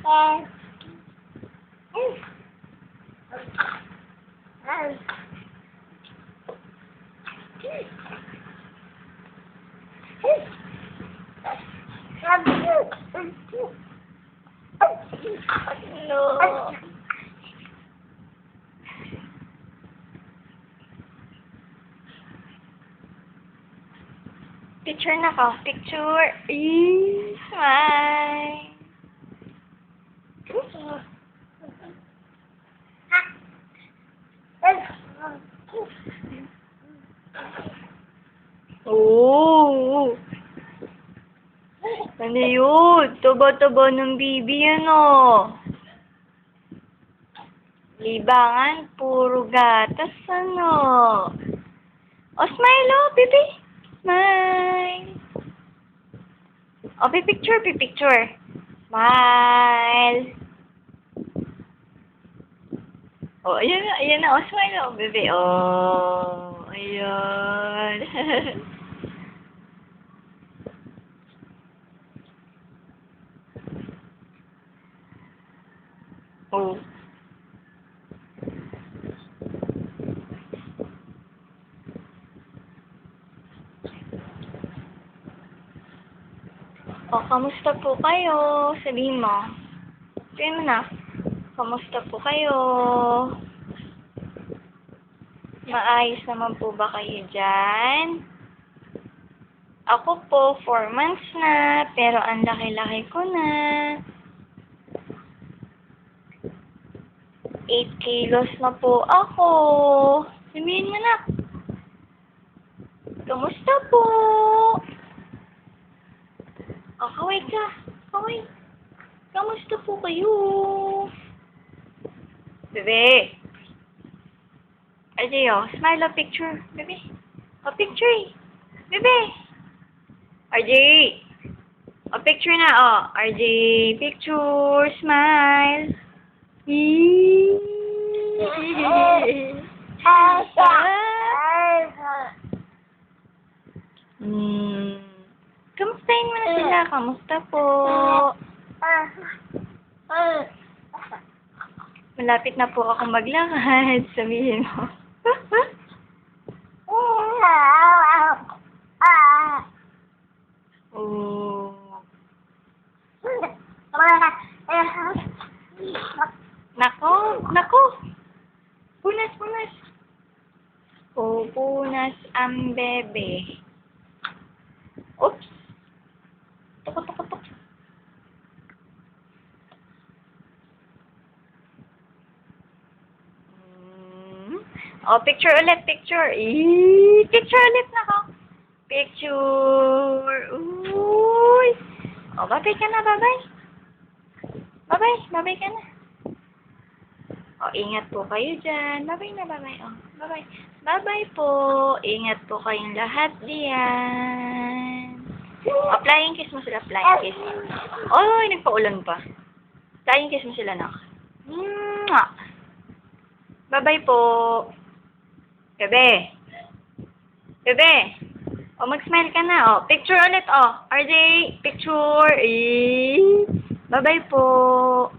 No. Picture na ko. Picture. Smile. Oh. Ano yun? Tubo-tubo ng bibi ano? Libangan, puro gatas ano? Oh, smile oh, baby. Smile. Oh, pipicture. Smile. Oh, ayan na. Oh, smile oh, baby. Oh, ayan. Oh. Oh, kamusta po kayo? Sabihin mo. Sabihin mo na. Kamusta po kayo? Maayos naman po ba kayo dyan? Ako po, 4 months na, pero ang laki-laki ko na. 8 kilos na po ako. Sabihin mo na. Kamusta po? Oh, kaway ka. Kaway. Kamusta po kayo? Bebe. RJ, oh. Smile o picture. Bebe. O, picture eh. Bebe. RJ. O, picture na, oh. RJ, picture. Smile. Kamustahin mo na sila. Kamusta po? Malapit na po ako maglakad. Sabihin mo. Oh. Nako. Punas. Oh, punas ang bebe. Oops. Tok. Oh, picture ulit. Picture ulit na ko. Picture. Uy. Oh, babay ka na. Babay. Babay ka na. Oh, ingat po kayo dyan. Babay na. Oh, babay. Babay po. Ingat po kayong lahat diyan. Oh, flying kiss mo sila. Flying kiss. Oh, nagpaulan pa. Flying kiss mo sila, nak. Babay po. Bebe. O, mag-smile ka na. O, picture ulit. O, RJ, picture. Bye-bye po.